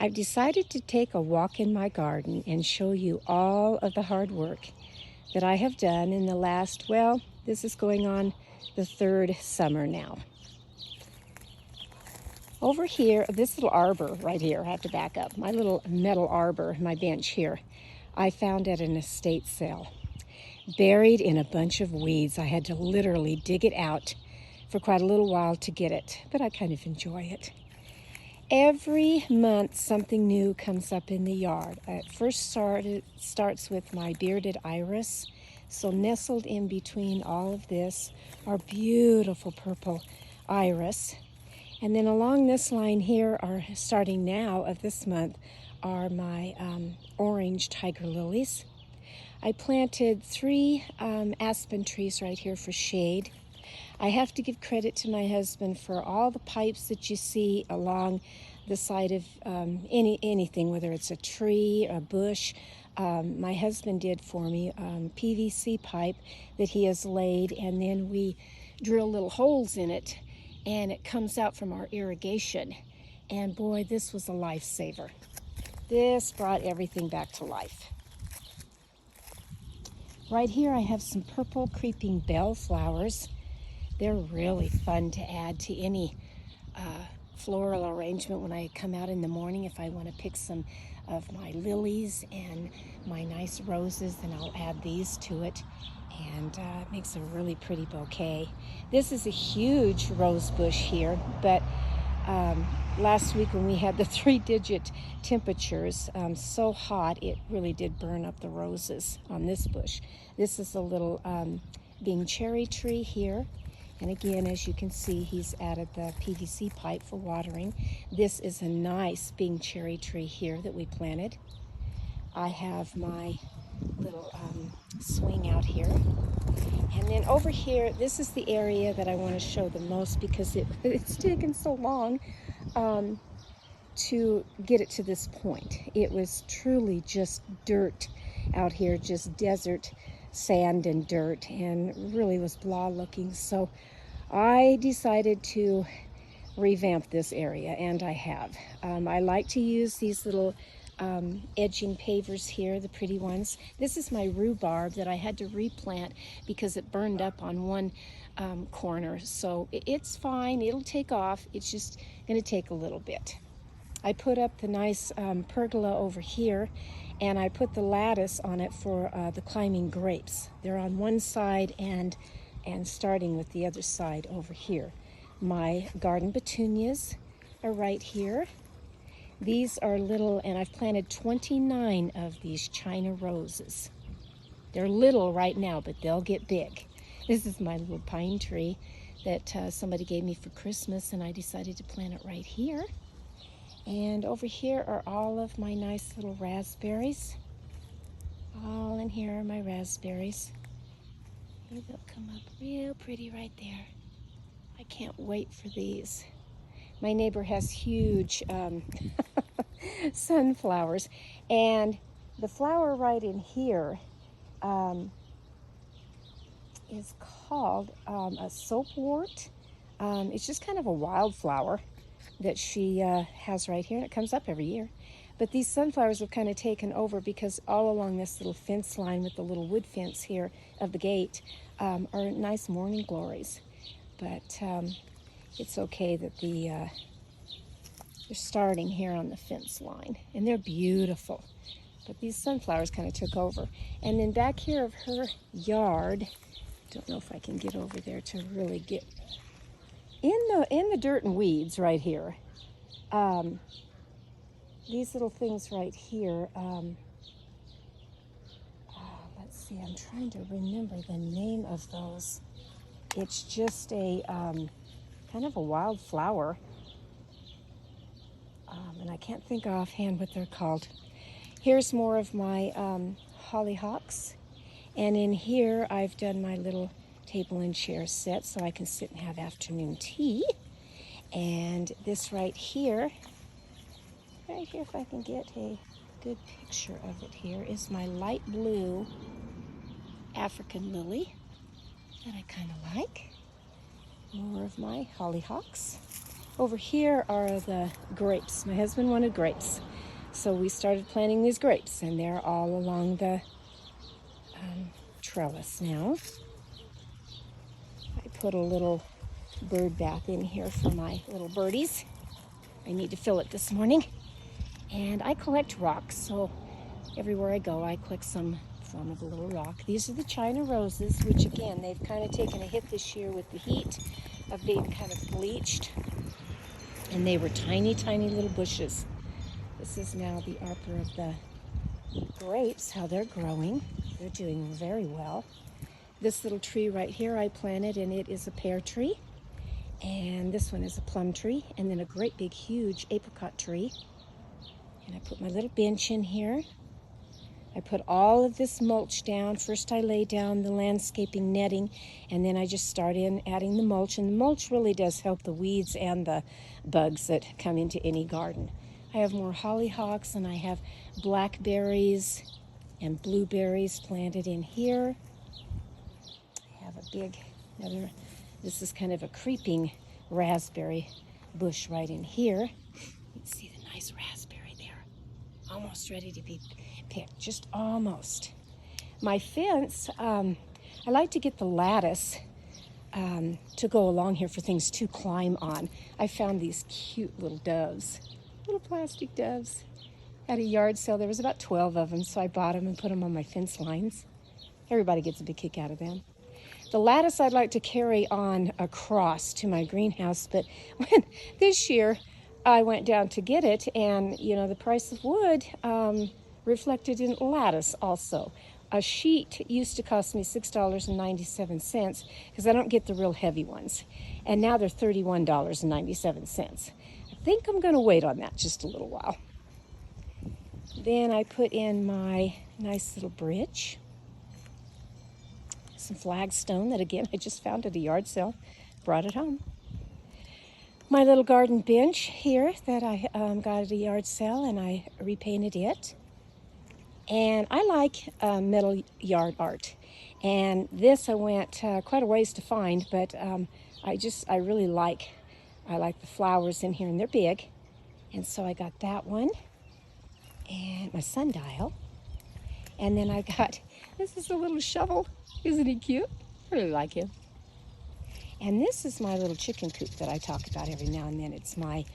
I've decided to take a walk in my garden and show you all of the hard work that I have done in the last, well, this is going on the third summer now. Over here, this little arbor right here, I have to back up, my little metal arbor, my bench here, I found at an estate sale, buried in a bunch of weeds. I had to literally dig it out for quite a little while to get it, but I kind of enjoy it. Every month something new comes up in the yard. It first starts with my bearded iris. So nestled in between all of this are beautiful purple iris. And then along this line here, are starting now of this month, are my orange tiger lilies. I planted 3 aspen trees right here for shade. I have to give credit to my husband for all the pipes that you see along the side of anything, whether it's a tree, a bush. My husband did for me PVC pipe that he has laid, and then we drill little holes in it, and it comes out from our irrigation. And boy, this was a lifesaver. This brought everything back to life. Right here I have some purple creeping bellflowers. They're really fun to add to any floral arrangement when I come out in the morning. If I want to pick some of my lilies and my nice roses, then I'll add these to it, and it makes a really pretty bouquet. This is a huge rose bush here, but last week when we had the 3-digit temperatures, so hot it really did burn up the roses on this bush. This is a little Bing cherry tree here. And again, as you can see, he's added the PVC pipe for watering. This is a nice Bing cherry tree here that we planted. I have my little swing out here. And then over here, this is the area that I want to show the most because it's taken so long to get it to this point. It was truly just dirt out here, just desert sand and dirt, and really was blah looking. So I decided to revamp this area, and I have. I like to use these little edging pavers here, the pretty ones. This is my rhubarb that I had to replant because it burned up on one corner. So it's fine, it'll take off. It's just gonna take a little bit. I put up the nice pergola over here, and I put the lattice on it for the climbing grapes. They're on one side and starting with the other side over here. My garden petunias are right here. These are little, and I've planted 29 of these China roses. They're little right now, but they'll get big. This is my little pine tree that somebody gave me for Christmas, and I decided to plant it right here. And over here are all of my nice little raspberries. All in here are my raspberries. They'll come up real pretty right there. I can't wait for these. My neighbor has huge sunflowers, and the flower right in here is called a soapwort. It's just kind of a wild flower that she has right here, and it comes up every year. But these sunflowers have kind of taken over because all along this little fence line with the little wood fence here of the gate are nice morning glories. But it's okay that they're starting here on the fence line, and they're beautiful. But these sunflowers kind of took over. And then back here of her yard, don't know if I can get over there to really get in the dirt and weeds right here. These little things right here, let's see, I'm trying to remember the name of those. It's just a kind of a wild flower, and I can't think offhand what they're called. Here's more of my hollyhocks, and in here I've done my little table and chair set so I can sit and have afternoon tea. And this right here if I can get a good picture of it here, is my light blue African lily that I kind of like. More of my hollyhocks. Over here are the grapes. My husband wanted grapes, so we started planting these grapes, and they're all along the trellis now. I put a little bird bath in here for my little birdies. I need to fill it this morning. And I collect rocks, so everywhere I go I collect some form of a little rock. These are the China roses, which again, they've kind of taken a hit this year with the heat of being kind of bleached. And they were tiny, tiny little bushes. This is now the arbor of the grapes, how they're growing. They're doing very well. This little tree right here I planted, and it is a pear tree. And this one is a plum tree, and then a great big huge apricot tree. And I put my little bench in here. I put all of this mulch down. First I lay down the landscaping netting, and then I just start in adding the mulch. And the mulch really does help the weeds and the bugs that come into any garden. I have more hollyhocks, and I have blackberries and blueberries planted in here. I have a big, this is kind of a creeping raspberry bush right in here. You can see the nice raspberry there. Almost ready to be picked, just almost. My fence, I like to get the lattice to go along here for things to climb on. I found these cute little doves, little plastic doves. At a yard sale, there was about 12 of them, so I bought them and put them on my fence lines. Everybody gets a big kick out of them. The lattice I'd like to carry on across to my greenhouse, but when this year I went down to get it, and you know, the price of wood reflected in lattice also. A sheet used to cost me $6.97 because I don't get the real heavy ones, and now they're $31.97. I think I'm going to wait on that just a little while. Then I put in my nice little bridge, some flagstone that again I just found at a yard sale, brought it home. My little garden bench here that I got at a yard sale, and I repainted it. And I like metal yard art, and this I went quite a ways to find, but I really like the flowers in here, and they're big, and so I got that one, and my sundial, and then I got, this is a little shovel. Isn't he cute? I really like him. And this is my little chicken coop that I talk about every now and then. It's my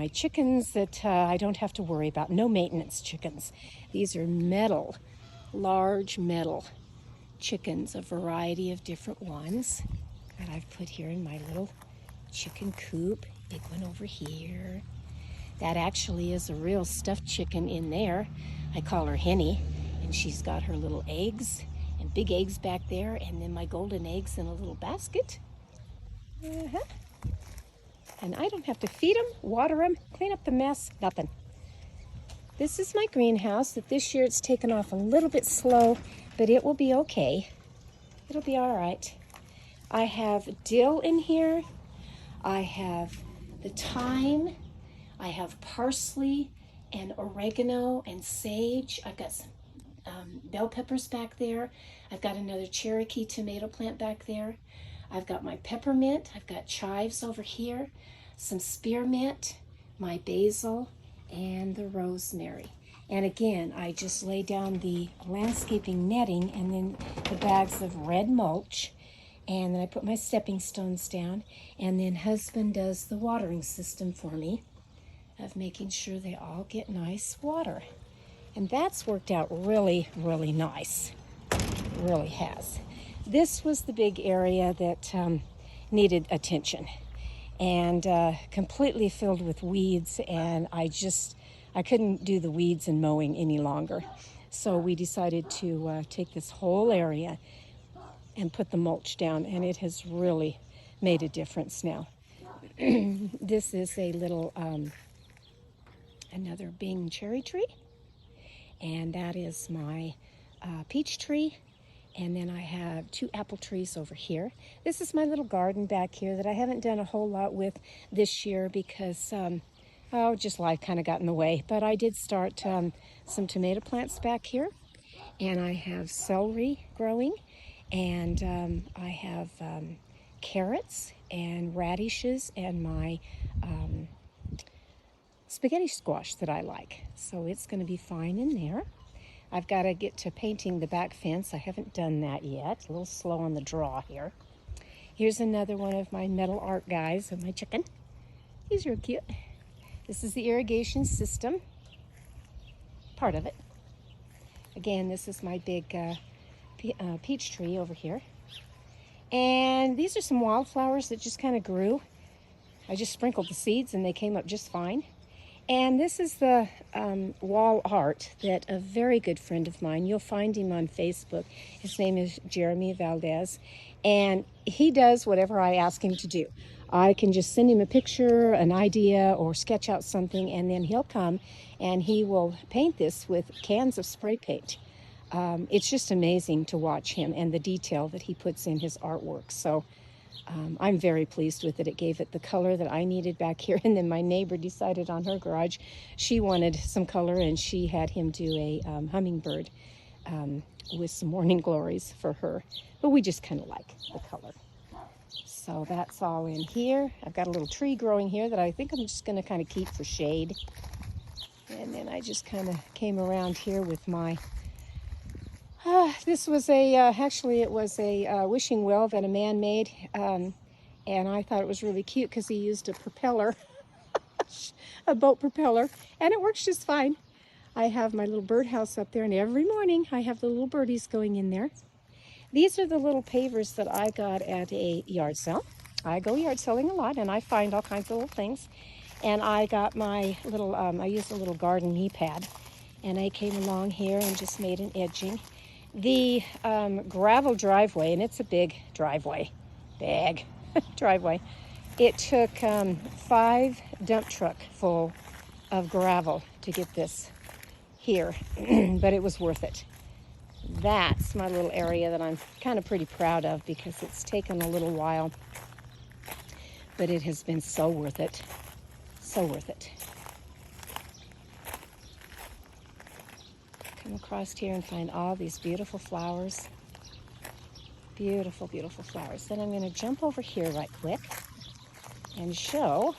chickens that I don't have to worry about. No maintenance chickens. These are metal, large metal chickens, a variety of different ones that I've put here in my little chicken coop. Big one over here. That actually is a real stuffed chicken in there. I call her Henny, and she's got her little eggs and big eggs back there, and then my golden eggs in a little basket. And I don't have to feed them, water them, clean up the mess, nothing. This is my greenhouse that this year it's taken off a little bit slow, but it will be okay. It'll be all right. I have dill in here. I have the thyme. I have parsley and oregano and sage. I've got some bell peppers back there. I've got another Cherokee tomato plant back there. I've got my peppermint. I've got chives over here, some spearmint, my basil, and the rosemary. And again, I just lay down the landscaping netting and then the bags of red mulch. And then I put my stepping stones down. And then husband does the watering system for me of making sure they all get nice water. And that's worked out really, really nice. It really has. This was the big area that needed attention, and completely filled with weeds, and I couldn't do the weeds and mowing any longer. So we decided to take this whole area and put the mulch down, and it has really made a difference now. This is a little, another Bing cherry tree, and that is my peach tree. And then I have 2 apple trees over here. This is my little garden back here that I haven't done a whole lot with this year because, just life kind of got in the way. But I did start some tomato plants back here. And I have celery growing. And I have carrots and radishes and my spaghetti squash that I like. So it's going to be fine in there. I've got to get to painting the back fence. I haven't done that yet. A little slow on the draw here. Here's another one of my metal art guys of my chicken. He's real cute. This is the irrigation system, part of it. Again, this is my big peach tree over here. And these are some wildflowers that just kind of grew. I just sprinkled the seeds and they came up just fine. And this is the wall art that a very good friend of mine, you'll find him on Facebook. His name is Jeremy Valdez, and he does whatever I ask him to do. I can just send him a picture, an idea, or sketch out something, and then he'll come and he will paint this with cans of spray paint. It's just amazing to watch him and the detail that he puts in his artwork. So I'm very pleased with it. It gave it the color that I needed back here. And then my neighbor decided on her garage she wanted some color, and she had him do a hummingbird with some morning glories for her. But we just kind of like the color. So that's all in here. I've got a little tree growing here that I think I'm just going to kind of keep for shade. And then I just kind of came around here with my this was actually it was a wishing well that a man made, and I thought it was really cute because he used a propeller, a boat propeller, and it works just fine. I have my little birdhouse up there, and every morning I have the little birdies going in there. These are the little pavers that I got at a yard sale. I go yard selling a lot, and I find all kinds of little things. And I got my little, I used a little garden knee pad, and I came along here and just made an edging. The gravel driveway, and it's a big driveway, big driveway. It took 5 dump truck full of gravel to get this here, but it was worth it. That's my little area that I'm kind of pretty proud of because it's taken a little while, but it has been so worth it, so worth it. Come across here and find all these beautiful flowers. Beautiful, beautiful flowers. Then I'm going to jump over here right quick and show.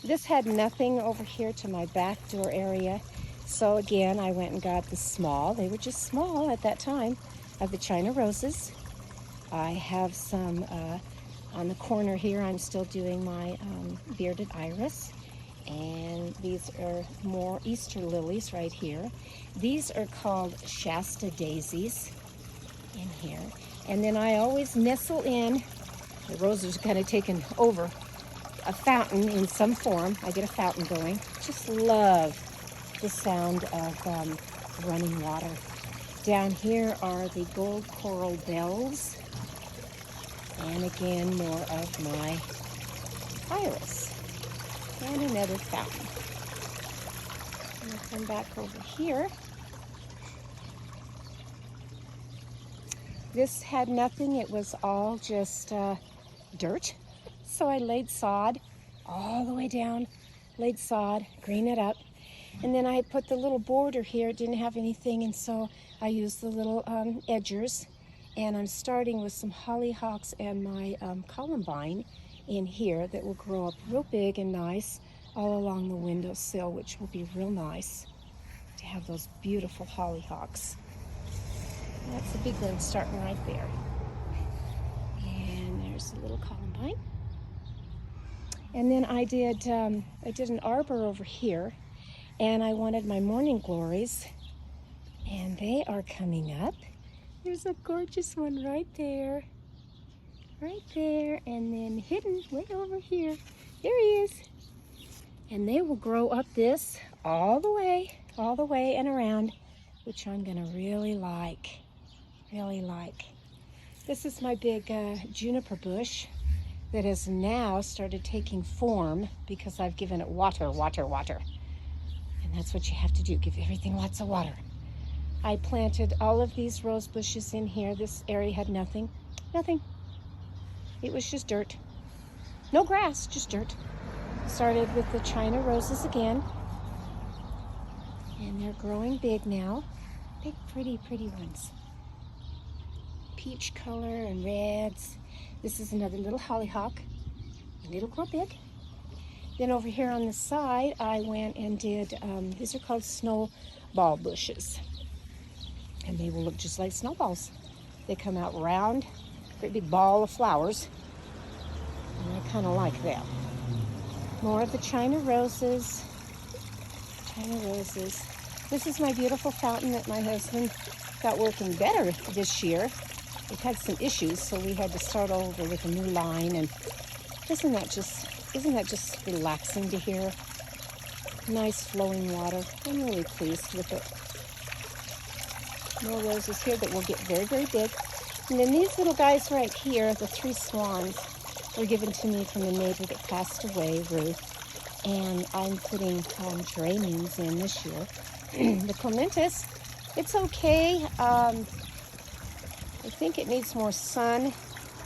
This had nothing over here to my back door area. So again, I went and got the small. They were just small at that time of the China roses. I have some on the corner here. I'm still doing my bearded iris. And these are more Easter lilies right here. These are called Shasta daisies in here. And then I always nestle in, the roses are kind of taken over, a fountain in some form. I get a fountain going. Just love the sound of running water. Down here are the gold coral bells. And again, more of my iris. And another fountain. I'm going to come back over here. This had nothing. It was all just dirt. So I laid sod all the way down, laid sod, green it up. And then I put the little border here. It didn't have anything, and so I used the little edgers. And I'm starting with some hollyhocks and my columbine in here that will grow up real big and nice all along the windowsill, which will be real nice to have those beautiful hollyhocks. That's a big one starting right there. And there's a little columbine. And then I did an arbor over here, and I wanted my morning glories, and they are coming up. There's a gorgeous one right there, and then hidden way over here. There he is. And they will grow up this all the way and around, which I'm gonna really like. This is my big juniper bush that has now started taking form because I've given it water. And that's what you have to do, give everything lots of water. I planted all of these rose bushes in here. This area had nothing. It was just dirt. No grass, just dirt. Started with the China roses again. And they're growing big now. Big, pretty ones. Peach color and reds. This is another little hollyhock, and it'll grow big. Then over here on the side, I went and did, these are called snowball bushes. And they will look just like snowballs. They come out round, great big ball of flowers. And I kind of like that. More of the China roses. China roses. This is my beautiful fountain that my husband got working better this year. We've had some issues, so we had to start over with a new line. And isn't that just relaxing to hear? Nice flowing water. I'm really pleased with it. More roses here that will get very, very big. And then these little guys right here, the 3 swans, were given to me from a neighbor that passed away, Ruth. And I'm putting geraniums in this year. The clematis, it's okay. I think it needs more sun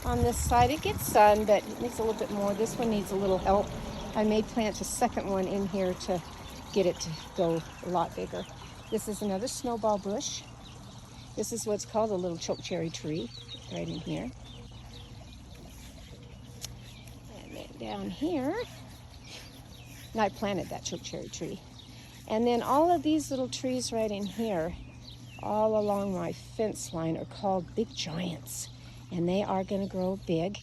on this side. It gets sun, but it needs a little bit more. This one needs a little help. I may plant a second one in here to get it to go a lot bigger. This is another snowball bush. This is what's called a little chokecherry tree, right in here. And then down here, and I planted that chokecherry tree. And then all of these little trees right in here, all along my fence line, are called big giants. And they are going to grow big.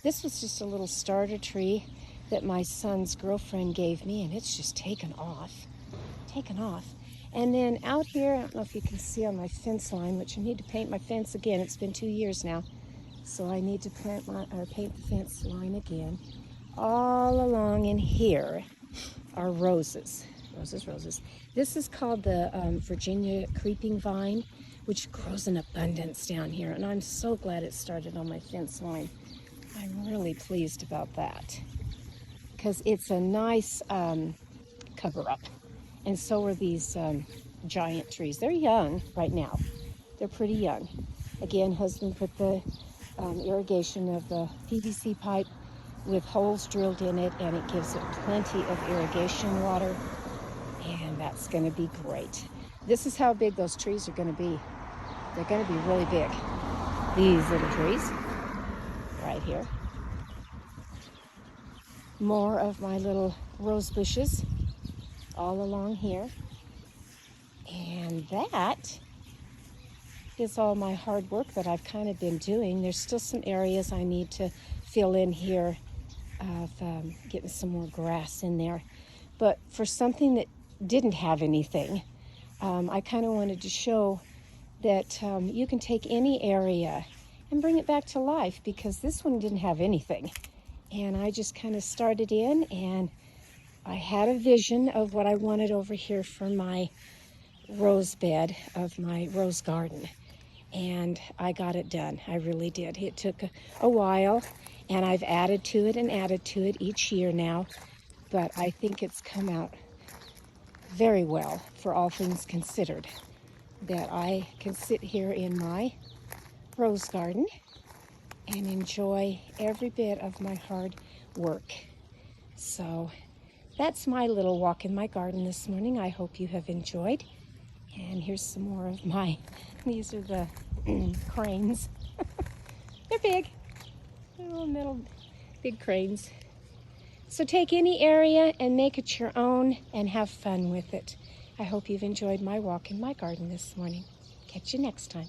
This was just a little starter tree that my son's girlfriend gave me, and it's just taken off. And then out here, I don't know if you can see on my fence line, which I need to paint my fence again. It's been 2 years now, so I need to paint the fence line again. All along in here are roses. Roses. This is called the Virginia creeping vine, which grows in abundance down here, and I'm so glad it started on my fence line. I'm really pleased about that because it's a nice cover-up. And so are these giant trees. They're young right now. They're pretty young. Again, husband put the irrigation of the PVC pipe with holes drilled in it, and it gives it plenty of irrigation water. And that's going to be great. This is how big those trees are going to be. They're going to be really big. These little trees right here. More of my little rose bushes all along here. And that is all my hard work that I've kind of been doing. There's still some areas I need to fill in here of getting some more grass in there. But for something that didn't have anything, I kind of wanted to show that you can take any area and bring it back to life, because this one didn't have anything. And I just kind of started in, and I had a vision of what I wanted over here for my rose bed of my rose garden. And I got it done. I really did. It took a while, and I've added to it each year now. But I think it's come out very well, for all things considered, that I can sit here in my rose garden and enjoy every bit of my hard work. So that's my little walk in my garden this morning. I hope you have enjoyed. And here's some more of these are the cranes. They're big. They're little big cranes. So take any area and make it your own and have fun with it. I hope you've enjoyed my walk in my garden this morning. Catch you next time.